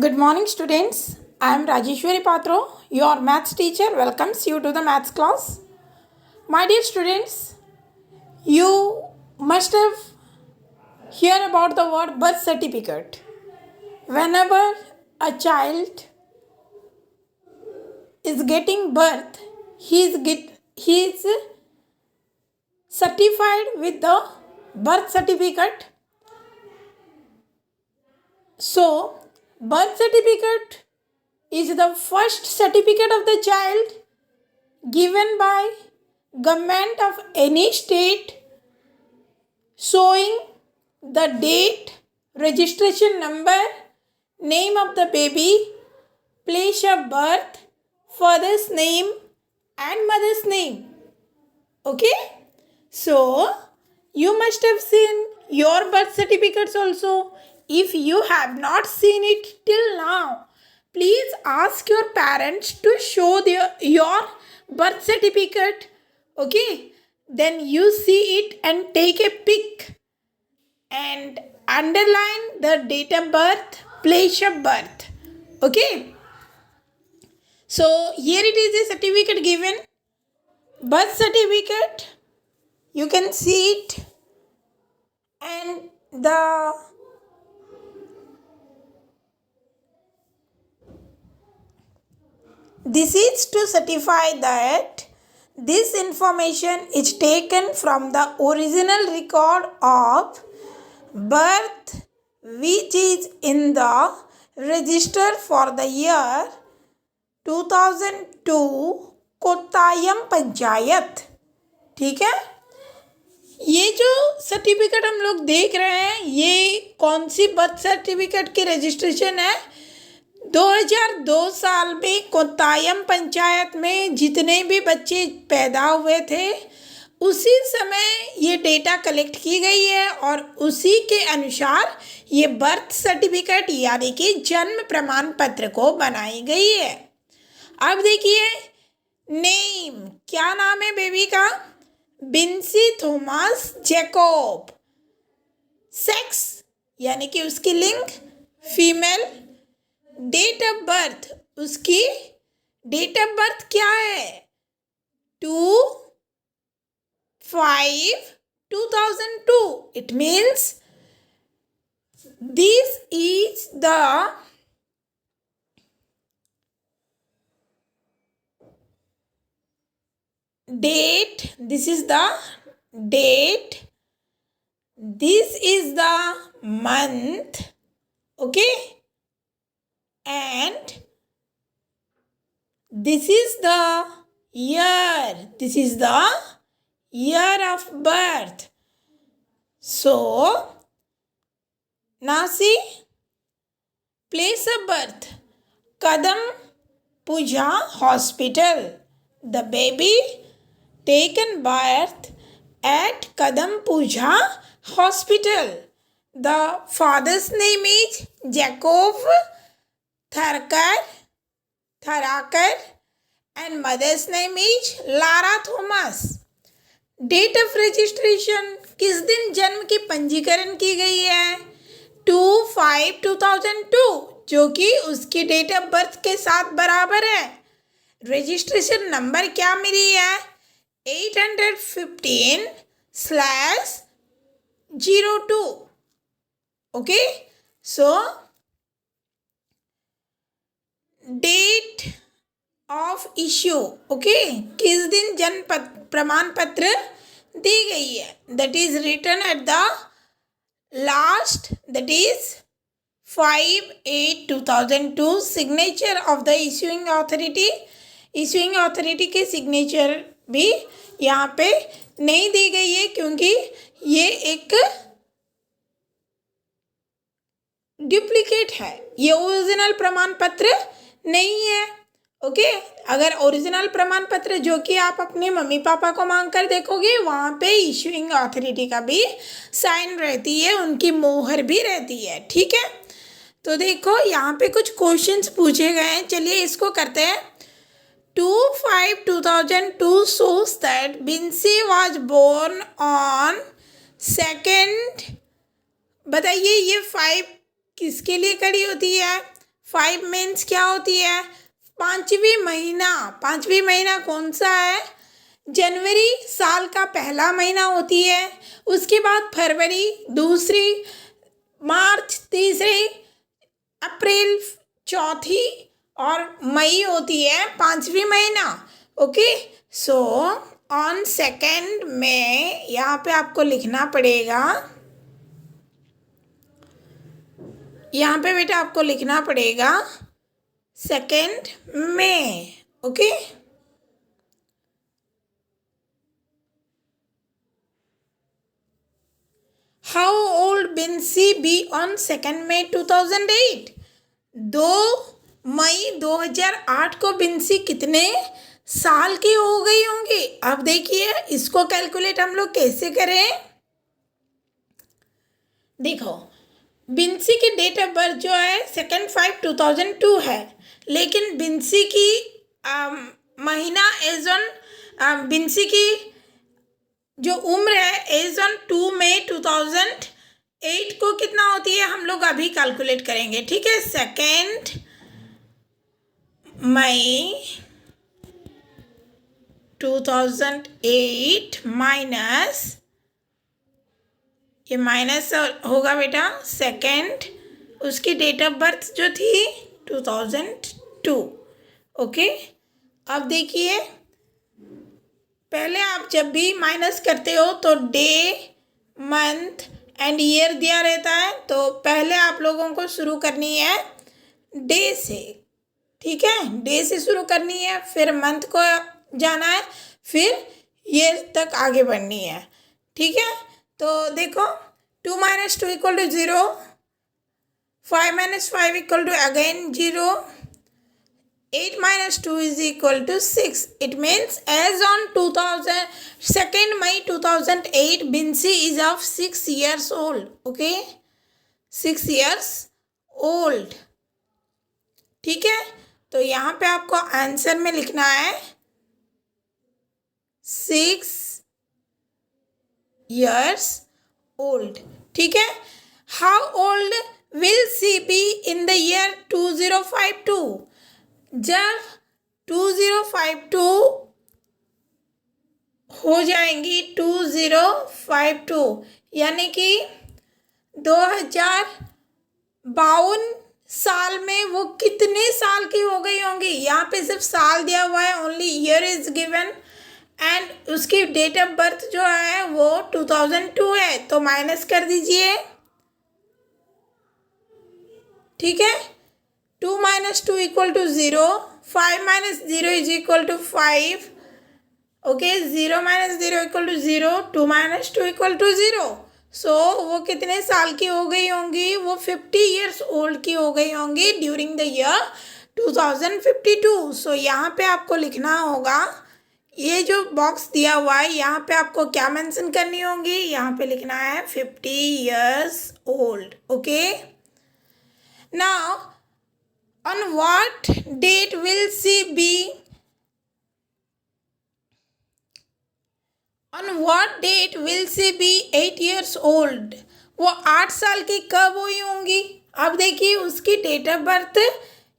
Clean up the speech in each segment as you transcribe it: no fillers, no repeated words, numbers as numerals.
Good morning, students. I am Rajeshwari Patro, your maths teacher. Welcomes you to the maths class. My dear students, you must have heard about the word birth certificate. Whenever a child is getting birth, he is certified with the birth certificate. So, birth certificate is the first certificate of the child given by government of any state showing the date, registration number, name of the baby, place of birth, father's name and mother's name. Okay? So, you must have seen your birth certificates also. If you have not seen it till now, please ask your parents to show your birth certificate. Okay? Then you see it and take a pic and underline the date of birth, place of birth. Okay? So, here it is a certificate given. Birth certificate. You can see it, and this is to certify that this information is taken from the original record of birth which is in the register for the year 2002 कोत्तायम panchayat. ठीक है. ये जो certificate हम लोग देख रहे हैं, ये कौन सी बर्थ सर्टिफिकेट की रजिस्ट्रेशन है? 2002 साल में कोत्तायम पंचायत में जितने भी बच्चे पैदा हुए थे उसी समय ये डेटा कलेक्ट की गई है और उसी के अनुसार ये बर्थ सर्टिफिकेट यानी कि जन्म प्रमाण पत्र को बनाई गई है. अब देखिए, नेम, क्या नाम है बेबी का? बिन्सी थॉमस जैकोब. सेक्स यानी कि उसकी लिंग फीमेल. डेट ऑफ बर्थ, उसकी डेट ऑफ बर्थ क्या है? 2/5/2002. It means this is the date, this is the date, this is the month, okay, and this is the year, this is the year of birth. So, now see, place of birth, Kadam Puja Hospital. The baby taken birth at Kadam Puja Hospital. The father's name is Jacob Tharakar and mother's name is Lara Thomas. Date of registration, किस दिन जन्म की पंजीकरण की गई है? 2/5/2002, जो कि उसकी डेट ऑफ बर्थ के साथ बराबर है. रजिस्ट्रेशन नंबर क्या मिली है? 815/02. Okay. So date of issue, okay, किस दिन जन्म प्रमाण पत्र दी गई है? That is written at the last, that is 5/8/2002. Signature of the issuing authority. Issuing authority के सिग्नेचर भी यहाँ पे नहीं दी गई है क्योंकि ये एक डुप्लीकेट है, ये ओरिजिनल प्रमाण पत्र नहीं है. ओके. अगर ओरिजिनल प्रमाण पत्र जो कि आप अपने मम्मी पापा को मांग कर देखोगे, वहाँ पे इश्यूइंग अथॉरिटी का भी साइन रहती है, उनकी मोहर भी रहती है. ठीक है. तो देखो, यहाँ पे कुछ क्वेश्चंस पूछे गए हैं. चलिए इसको करते हैं. 2/5/2002 shows that Binsi was born on 2nd. बताइए, ये 5 किसके लिए खड़ी होती है? 5 मीन्स क्या होती है? पांचवी महीना कौन सा है? जनवरी साल का पहला महीना होती है, उसके बाद फरवरी दूसरी, मार्च तीसरी, अप्रैल चौथी और मई होती है पांचवी महीना। ओके, सो ऑन सेकेंड में यहाँ पे आपको लिखना पड़ेगा, यहाँ पे बेटा आपको लिखना पड़ेगा सेकेंड में। Okay, how old Binsy be on 2 मई 2008? 2 मई 2008 को बिन्सी कितने साल की हो गई होंगी? अब देखिए इसको कैलकुलेट हम लोग कैसे करें। देखो, बिन्सी की डेट ऑफ बर्थ जो है 2/5/2002 है, लेकिन बिन्सी की महीना एज ऑन बिन्सी की जो उम्र है एज ऑन 2 मई 2008 को कितना होती है हम लोग अभी कैलकुलेट करेंगे। ठीक है, 2 मई 2008 माइनस, ये माइनस होगा बेटा सेकेंड, उसकी डेट ऑफ बर्थ जो थी 2002। ओके, अब देखिए पहले आप जब भी माइनस करते हो तो डे, मंथ एंड ईयर दिया रहता है, तो पहले आप लोगों को शुरू करनी है डे से। ठीक है, डे से शुरू करनी है, फिर मंथ को जाना है, फिर ईयर तक आगे बढ़नी है। ठीक है, तो देखो 2 - 2 = 0, 5 - 5 = again 0, 8 - 2 = 6. It means as on 2 May 2008, Binsi is of 6 years old. Okay, 6 years old. ठीक है, तो यहाँ पे आपको आंसर में लिखना है 6 years old. ठीक है, how old will she be in the year 2052? जब 2052 हो जाएंगी, 2052 यानी कि 2052 साल में वो कितने साल की हो गई होंगी? यहाँ पे सिर्फ साल दिया हुआ है, only year is given, and उसकी डेट ऑफ बर्थ जो है वो 2002 है, तो माइनस कर दीजिए। ठीक है, 2 - 2 = 0, 5 - 0 = 5। ओके, 0 - 0 = 0, 2 - 2 = 0। सो वो कितने साल की हो गई होंगी? वो 50 years old की हो गई होंगी ड्यूरिंग द ईयर 2052। सो यहाँ पे आपको लिखना होगा, ये जो बॉक्स दिया हुआ है यहाँ पे आपको क्या मेंशन करनी होगी? यहाँ पे लिखना है 50 years old. Okay, now on what date will she be? On what date will she be 8 years old? वो 8 साल की कब हुई होंगी? अब देखिए उसकी डेट ऑफ बर्थ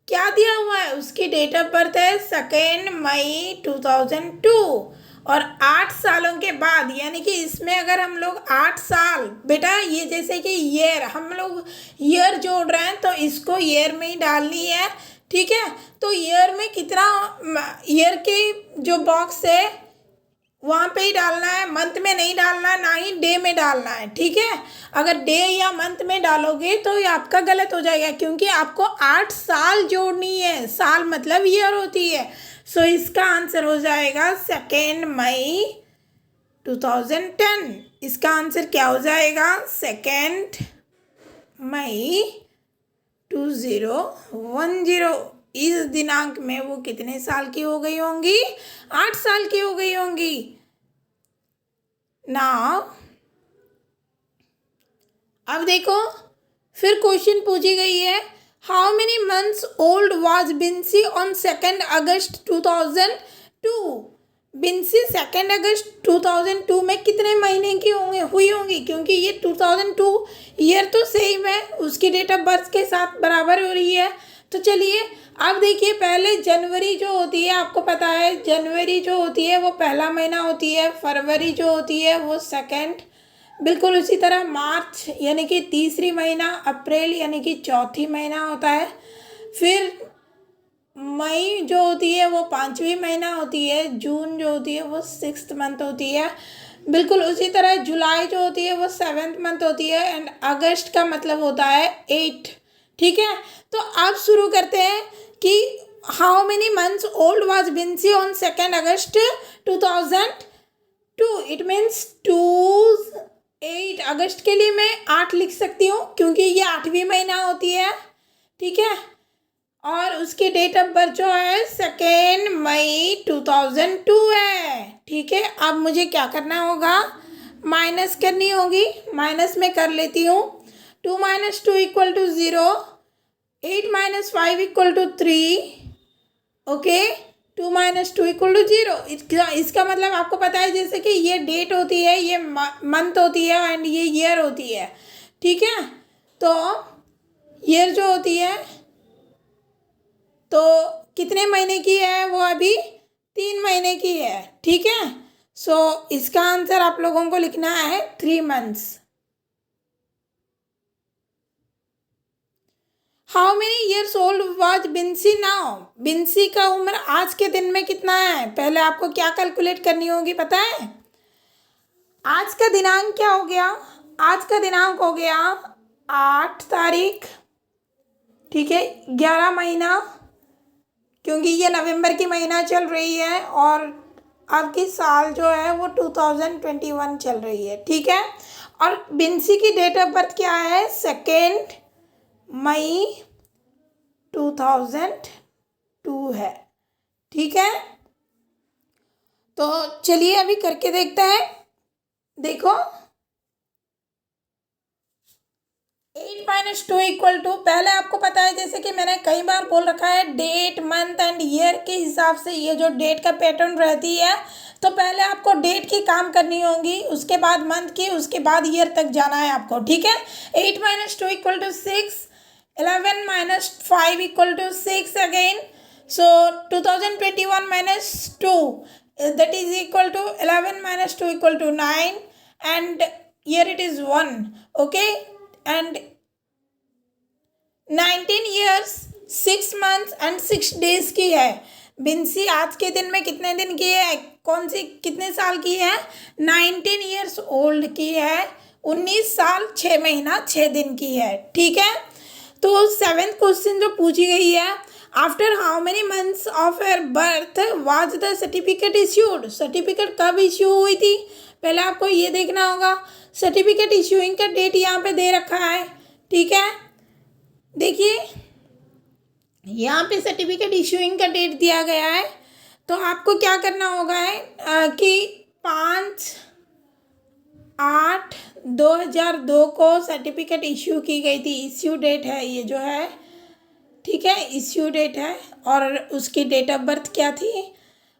क्या दिया हुआ है, उसकी डेट ऑफ बर्थ है 2 मई 2002, और 8 सालों के बाद, यानी कि इसमें अगर हम लोग 8 साल, बेटा ये जैसे कि ईयर, हम लोग ईयर जोड़ रहे हैं तो इसको ईयर में ही डालनी है। ठीक है, तो ईयर में कितना, ईयर के जो बॉक्स है वहाँ पे ही डालना है, मंथ में नहीं डालना है, ना ही डे में डालना है। ठीक है, अगर डे या मंथ में डालोगे तो ये आपका गलत हो जाएगा, क्योंकि आपको 8 साल जोड़नी है, साल मतलब ईयर होती है। सो इसका आंसर हो जाएगा 2 मई 2010। इसका आंसर क्या हो जाएगा? 2 मई 2010। इस दिनांक में वो कितने साल की हो गई होंगी? 8 साल की हो गई होंगी। नाउ अब देखो, फिर क्वेश्चन पूछी गई है, how many months old was Binsy on 2 अगस्त 2002? बिन्सी 2 अगस्त 2002 में कितने महीने की हुई होंगी? क्योंकि ये 2002 ईयर तो सेम है, उसकी डेट ऑफ बर्थ के साथ बराबर हो रही है, तो चलिए अब देखिए, पहले जनवरी जो होती है आपको पता है, जनवरी जो होती है वो पहला महीना होती है, फरवरी जो होती है वो सेकंड, बिल्कुल उसी तरह मार्च यानी कि तीसरी महीना, अप्रैल यानी कि चौथी महीना होता है, फिर मई जो होती है वो पाँचवीं महीना होती है, जून जो होती है वो सिक्स्थ मंथ होती है, बिल्कुल उसी तरह जुलाई जो होती है वो सेवेंथ मंथ होती है, एंड अगस्त का मतलब होता है एट। ठीक है, तो अब शुरू करते हैं कि how many months old was Binsy on 2 August 2002। It means 8 अगस्त के लिए मैं 8 लिख सकती हूँ क्योंकि ये 8वीं महीना होती है। ठीक है, और उसकी डेट ऑफ बर्थ जो है 2 मई 2002 है। ठीक है, अब मुझे क्या करना होगा, माइनस करनी होगी, माइनस में कर लेती हूँ। 2 - 2 = 0, 8 - 5 = 3। ओके, 2 - 2 = 0। इसका मतलब आपको पता है जैसे कि ये डेट होती है, ये मंथ होती है एंड ये ईयर होती है। ठीक है, तो ईयर जो होती है तो कितने महीने की है वो, अभी 3 महीने की है। ठीक है, सो इसका आंसर आप लोगों को लिखना है 3 months. How many years old was Binsy now. Binsy का उम्र आज के दिन में कितना है, पहले आपको क्या कैलकुलेट करनी होगी पता है। आज का दिनांक क्या हो गया, आज का दिनांक हो गया 8 तारीख। ठीक है, 11 महीना, क्योंकि ये नवंबर की महीना चल रही है और अब की साल जो है वो 2021 चल रही है। ठीक है, और बिंसी की डेट ऑफ बर्थ क्या है, 2 मई 2002 है। ठीक है, तो चलिए अभी करके देखते हैं। देखो 8 - 2 = पहले आपको पता है जैसे कि मैंने कई बार बोल रखा है, डेट मंथ एंड ईयर के हिसाब से ये जो डेट का पैटर्न रहती है, तो पहले आपको डेट की काम करनी होगी, उसके बाद मंथ की, उसके बाद ईयर तक जाना है आपको। ठीक है, 8 - 2 = 6, 11 - 5 = 6 again, so 2021 - 2 that is equal to 11 - 2 = 9 and here it is 1. Okay, and 19 years 6 months and 6 days की है। बिंसी आज के दिन में कितने दिन की है, कौन सी कितने साल की है, 19 ईयर्स ओल्ड की है, 19 साल 6 महीना 6 दिन की है। ठीक है, तो 7th क्वेश्चन जो पूछी गई है, after how many months of her birth was the certificate issued. Certificate कब इश्यू हुई थी, पहले आपको ये देखना होगा। सर्टिफिकेट इश्यूइंग का डेट यहाँ पे दे रखा है। ठीक है, देखिए यहाँ पे सर्टिफिकेट इशूइंग का डेट दिया गया है, तो आपको क्या करना होगा है कि 5/8/2002 को सर्टिफिकेट इश्यू की गई थी। इश्यू डेट है ये जो है, ठीक है, इश्यू डेट है, और उसकी डेट ऑफ बर्थ क्या थी,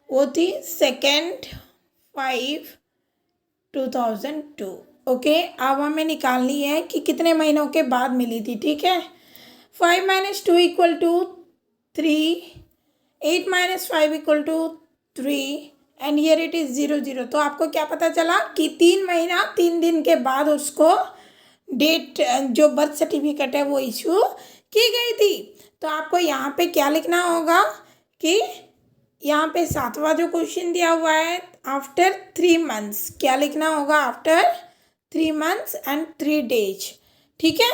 वो थी 2/5/2002। ओके, अब हमें निकालनी है कि कितने महीनों के बाद मिली थी। ठीक है, 5 - 2 = 3, 8 - 5 = 3 एंड हियर इट इज़ 0 0। तो आपको क्या पता चला कि 3 महीना 3 दिन के बाद उसको डेट जो बर्थ सर्टिफिकेट है वो इशू की गई थी। तो आपको यहाँ पे क्या लिखना होगा कि यहाँ पे 7वां जो क्वेश्चन दिया हुआ है, आफ्टर 3 मंथ्स, क्या लिखना होगा, आफ्टर 3 मंथ्स एंड 3 days। ठीक है,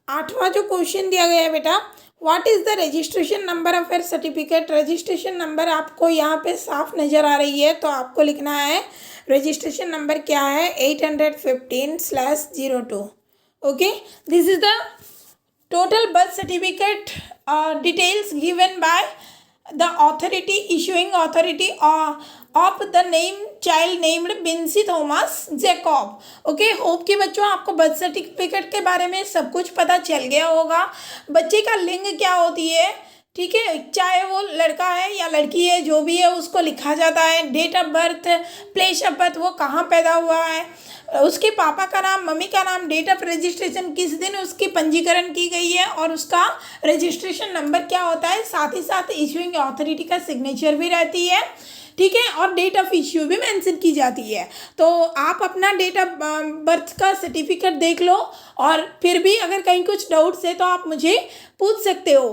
8वां जो क्वेश्चन दिया गया है बेटा, what is the registration number of your certificate. Registration number आपको यहाँ पे साफ नज़र आ रही है, तो आपको लिखना है रजिस्ट्रेशन नंबर क्या है, 815/02। Okay, this is the total birth certificate details given by the authority, issuing authority of the name child named Binsy Thomas Jacob. Okay, hope कि बच्चों आपको बर्थ सर्टिफिकेट के बारे में सब कुछ पता चल गया होगा। बच्चे का लिंग क्या होती है, ठीक है, चाहे वो लड़का है या लड़की है, जो भी है उसको लिखा जाता है। Date of birth, place of birth, वो कहाँ पैदा हुआ है, उसके पापा का नाम, मम्मी का नाम, डेट ऑफ रजिस्ट्रेशन, किस दिन उसकी पंजीकरण की गई है और उसका रजिस्ट्रेशन नंबर क्या होता है। साथ ही साथ इशूइंग अथॉरिटी का सिग्नेचर भी रहती है, ठीक है, और डेट ऑफ इश्यू भी मेंशन की जाती है। तो आप अपना डेट ऑफ बर्थ का सर्टिफिकेट देख लो, और फिर भी अगर कहीं कुछ डाउट्स है तो आप मुझे पूछ सकते हो।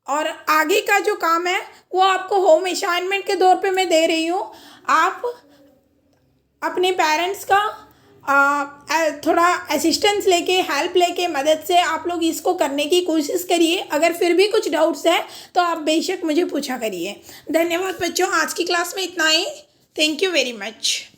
और आगे का जो काम है वो आपको होम असाइनमेंट के तौर पे मैं दे रही हूँ। आप अपने पेरेंट्स का थोड़ा असिस्टेंस लेके, हेल्प लेके, मदद से आप लोग इसको करने की कोशिश करिए। अगर फिर भी कुछ डाउट्स है तो आप बेशक मुझे पूछा करिए। धन्यवाद बच्चों, आज की क्लास में इतना ही। Thank you very much.